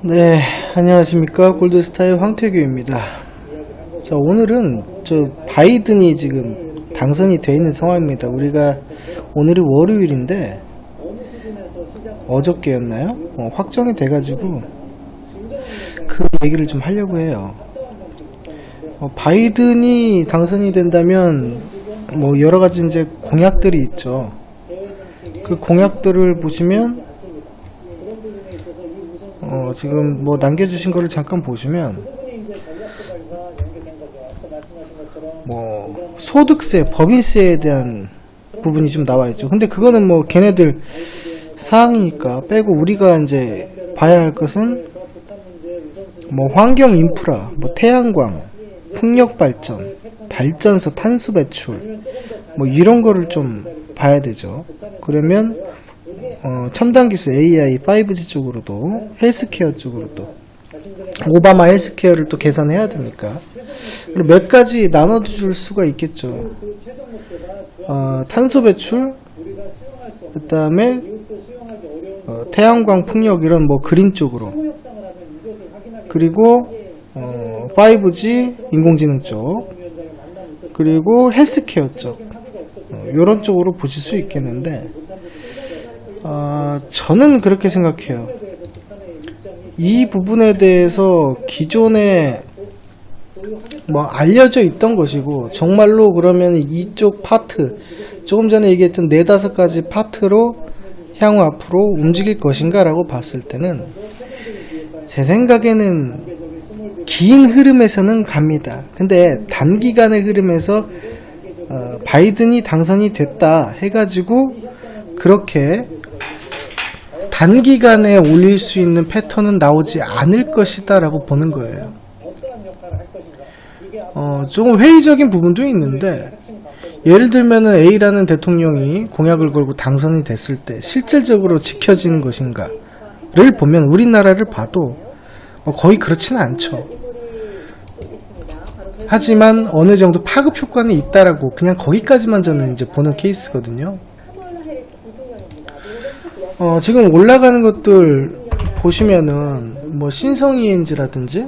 네, 안녕하십니까. 골드스타의 황태규입니다. 자, 오늘은 바이든이 지금 당선이 되어 있는 상황입니다. 오늘이 월요일인데 어저께였나요? 확정이 돼가지고 그 얘기를 좀 하려고 해요. 바이든이 당선이 된다면 뭐 여러가지 이제 공약들이 있죠. 그 공약들을 보시면 지금 뭐 남겨주신 거를 잠깐 보시면 뭐 소득세, 법인세에 대한 부분이 좀 나와 있죠. 근데 그거는 뭐 걔네들 사항이니까 빼고 우리가 이제 봐야 할 것은 뭐 환경 인프라, 뭐 태양광, 풍력 발전, 발전소 탄소 배출 뭐 이런 거를 좀 봐야 되죠. 그러면 첨단 기술 AI, 5G 쪽으로도 헬스케어 쪽으로도 오바마 헬스케어를 또 계산해야 되니까 몇 가지 나눠줄 수가 있겠죠. 탄소 배출, 그 다음에 태양광, 풍력 이런 뭐 그린 쪽으로, 그리고 5G 인공지능 쪽, 그리고 헬스케어 쪽, 이런 쪽으로 보실 수 있겠는데 저는 그렇게 생각해요. 이 부분에 대해서 기존에 뭐 알려져 있던 것이고, 정말로 그러면 이쪽 파트, 조금 전에 얘기했던 4-5가지 파트로 향후 앞으로 움직일 것인가 라고 봤을 때는 제 생각에는 긴 흐름에서는 갑니다. 근데 단기간의 흐름에서 바이든이 당선이 됐다 해가지고 그렇게 단기간에 올릴 수 있는 패턴은 나오지 않을 것이다 라고 보는 거예요. 조금 회의적인 부분도 있는데, 예를 들면은 A라는 대통령이 공약을 걸고 당선이 됐을 때 실질적으로 지켜지는 것인가를 보면 우리나라를 봐도 거의 그렇지는 않죠. 하지만 어느 정도 파급 효과는 있다라고 그냥 거기까지만 저는 이제 보는 케이스거든요. 지금 올라가는 것들 보시면은 뭐 신성 ENG라든지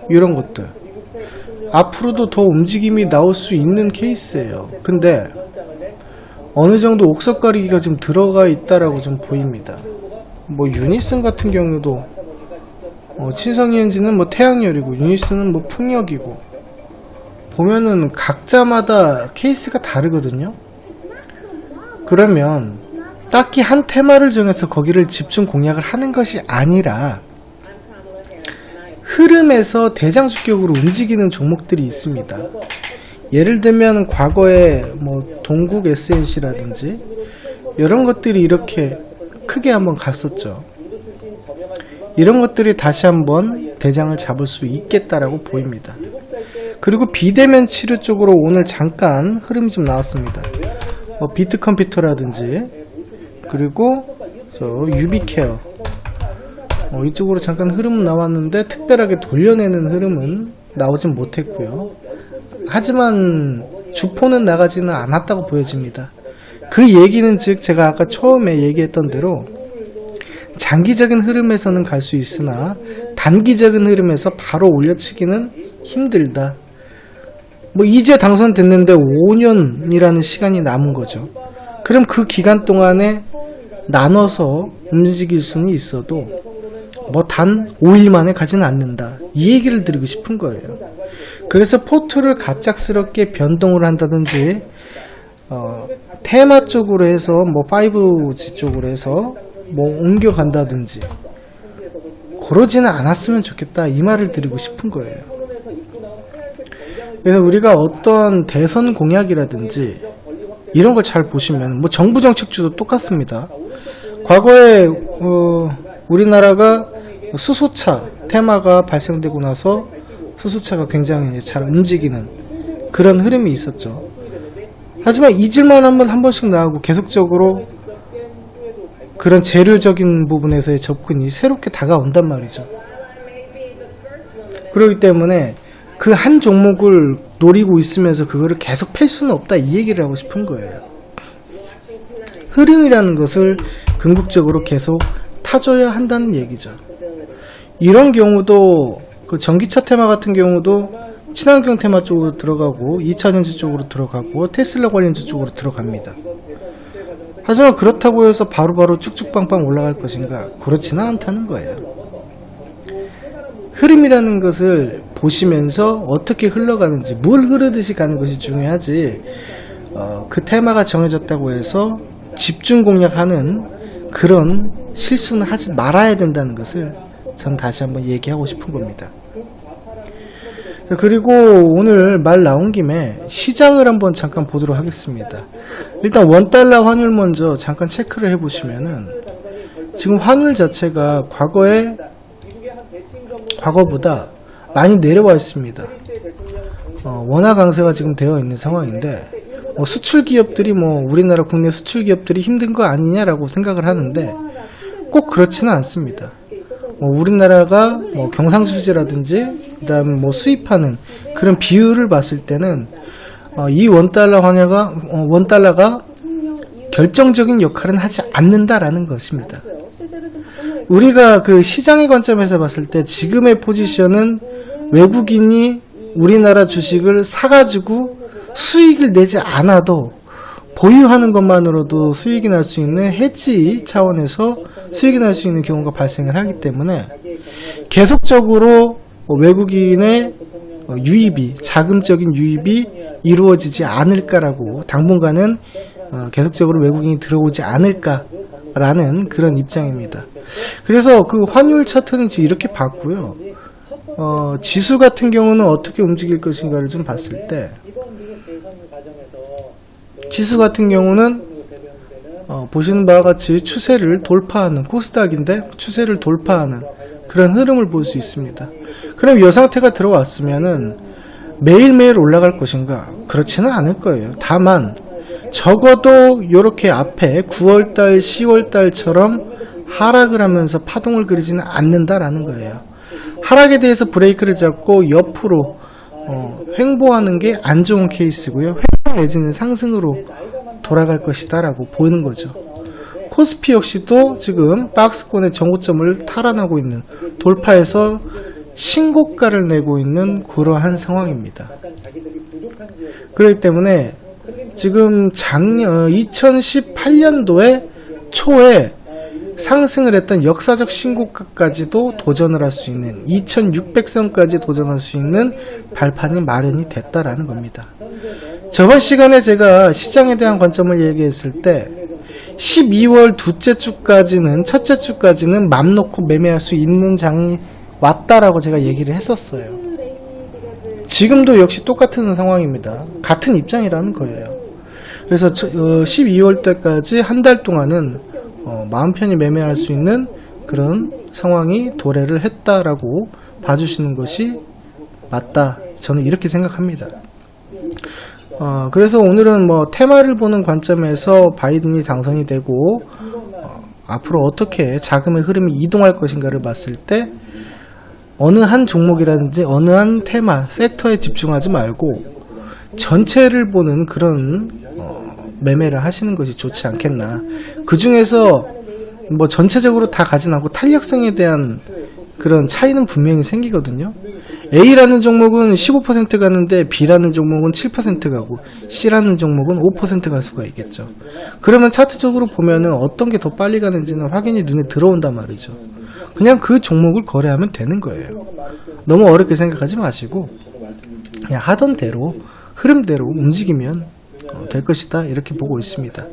이런 것들 앞으로도 더 움직임이 나올 수 있는 케이스예요. 근데 어느 정도 옥석 가리기가 좀 들어가 있다라고 좀 보입니다. 뭐 유니슨 같은 경우도 신성 ENG는 뭐 태양열이고 유니슨은 뭐 풍력이고, 보면은 각자마다 케이스가 다르거든요. 그러면 딱히 한 테마를 정해서 거기를 집중 공략을 하는 것이 아니라 흐름에서 대장주격으로 움직이는 종목들이 있습니다. 예를 들면 과거에 뭐 동국 SNC라든지 이런 것들이 이렇게 크게 한번 갔었죠. 이런 것들이 다시 한번 대장을 잡을 수 있겠다라고 보입니다. 그리고 비대면 치료 쪽으로 오늘 잠깐 흐름이 좀 나왔습니다. 비트컴퓨터라든지, 그리고 유비케어 이쪽으로 잠깐 흐름은 나왔는데 특별하게 돌려내는 흐름은 나오진 못했고요. 하지만 주포는 나가지는 않았다고 보여집니다. 그 얘기는 즉 제가 아까 처음에 얘기했던 대로 장기적인 흐름에서는 갈 수 있으나 단기적인 흐름에서 바로 올려치기는 힘들다. 뭐 이제 당선됐는데 5년이라는 시간이 남은 거죠. 그럼 그 기간 동안에 나눠서 움직일 수는 있어도 뭐 단 5일 만에 가지는 않는다. 이 얘기를 드리고 싶은 거예요. 그래서 포트를 갑작스럽게 변동을 한다든지 테마 쪽으로 해서 뭐 5G 쪽으로 해서 뭐 옮겨간다든지 그러지는 않았으면 좋겠다, 이 말을 드리고 싶은 거예요. 그래서 우리가 어떤 대선 공약이라든지 이런 걸 잘 보시면 뭐 정부 정책주도 똑같습니다. 과거에 우리나라가 수소차 테마가 발생되고 나서 수소차가 굉장히 잘 움직이는 그런 흐름이 있었죠. 하지만 잊을만 하면 한 번씩 나오고 계속적으로 그런 재료적인 부분에서의 접근이 새롭게 다가온단 말이죠. 그렇기 때문에 그 한 종목을 노리고 있으면서 그거를 계속 팰 수는 없다, 이 얘기를 하고 싶은 거예요. 흐름이라는 것을 궁극적으로 계속 타줘야 한다는 얘기죠. 이런 경우도 그 전기차 테마 같은 경우도 친환경 테마 쪽으로 들어가고 2차전지 쪽으로 들어가고 테슬라 관련주 쪽으로 들어갑니다. 하지만 그렇다고 해서 바로바로 쭉쭉빵빵 올라갈 것인가? 그렇지는 않다는 거예요. 흐름이라는 것을 보시면서 어떻게 흘러가는지, 물 흐르듯이 가는 것이 중요하지, 그 테마가 정해졌다고 해서 집중 공략하는 그런 실수는 하지 말아야 된다는 것을 전 다시 한번 얘기하고 싶은 겁니다. 그리고 오늘 말 나온 김에 시장을 한번 잠깐 보도록 하겠습니다. 일단 원달러 환율 먼저 잠깐 체크를 해보시면은 지금 환율 자체가 과거보다 많이 내려와 있습니다. 원화 강세가 지금 되어 있는 상황인데, 수출 기업들이 우리나라 국내 수출 기업들이 힘든 거 아니냐라고 생각을 하는데 꼭 그렇지는 않습니다. 우리나라가 경상수지라든지 그다음 수입하는 그런 비율을 봤을 때는 이 원달러가 결정적인 역할은 하지 않는다라는 것입니다. 우리가 그 시장의 관점에서 봤을 때 지금의 포지션은 외국인이 우리나라 주식을 사가지고 수익을 내지 않아도 보유하는 것만으로도 수익이 날 수 있는 해지 차원에서 수익이 날 수 있는 경우가 발생을 하기 때문에 계속적으로 외국인의 유입이, 자금적인 유입이 이루어지지 않을까라고, 당분간은 계속적으로 외국인이 들어오지 않을까라는 그런 입장입니다. 그래서 그 환율 차트는 이렇게 봤고요. 지수 같은 경우는 어떻게 움직일 것인가를 좀 봤을 때, 지수 같은 경우는 보시는 바와 같이 추세를 돌파하는, 코스닥인데 추세를 돌파하는 그런 흐름을 볼 수 있습니다. 그럼 이 상태가 들어왔으면은 매일매일 올라갈 것인가? 그렇지는 않을 거예요. 다만 적어도 이렇게 앞에 9월달, 10월달처럼 하락을 하면서 파동을 그리지는 않는다라는 거예요. 하락에 대해서 브레이크를 잡고 옆으로 횡보하는 게 안 좋은 케이스고요. 횡보 내지는 상승으로 돌아갈 것이다 라고 보이는 거죠. 코스피 역시도 지금 박스권의 정고점을 탈환하고 있는, 돌파해서 신고가를 내고 있는 그러한 상황입니다. 그렇기 때문에 지금 작년 2018년도에 초에 상승을 했던 역사적 신고가까지도 도전을 할 수 있는, 2600선까지 도전할 수 있는 발판이 마련이 됐다라는 겁니다. 저번 시간에 제가 시장에 대한 관점을 얘기했을 때 12월 둘째 주까지는, 첫째 주까지는 맘 놓고 매매할 수 있는 장이 왔다라고 제가 얘기를 했었어요. 지금도 역시 똑같은 상황입니다. 같은 입장이라는 거예요. 그래서 12월 때까지 한 달 동안은 마음 편히 매매할 수 있는 그런 상황이 도래를 했다라고 봐주시는 것이 맞다, 저는 이렇게 생각합니다. 그래서 오늘은 테마를 보는 관점에서 바이든이 당선이 되고 앞으로 어떻게 자금의 흐름이 이동할 것인가를 봤을 때 어느 한 종목이라든지 어느 한 테마, 섹터에 집중하지 말고 전체를 보는 그런 매매를 하시는 것이 좋지 않겠나. 그 중에서 전체적으로 다 가진 않고 탄력성에 대한 그런 차이는 분명히 생기거든요. A라는 종목은 15% 가는데 B라는 종목은 7% 가고 C라는 종목은 5% 갈 수가 있겠죠. 그러면 차트적으로 보면은 어떤 게 더 빨리 가는지는 확연히 눈에 들어온단 말이죠. 그냥 그 종목을 거래하면 되는 거예요. 너무 어렵게 생각하지 마시고 그냥 하던 대로, 흐름대로 움직이면 될 것이다, 이렇게 보고 있습니다.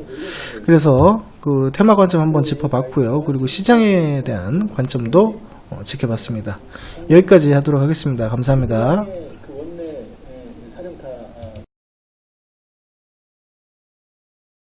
그래서 그 테마 관점 한번 짚어봤고요. 그리고 시장에 대한 관점도 지켜봤습니다. 여기까지 하도록 하겠습니다. 감사합니다.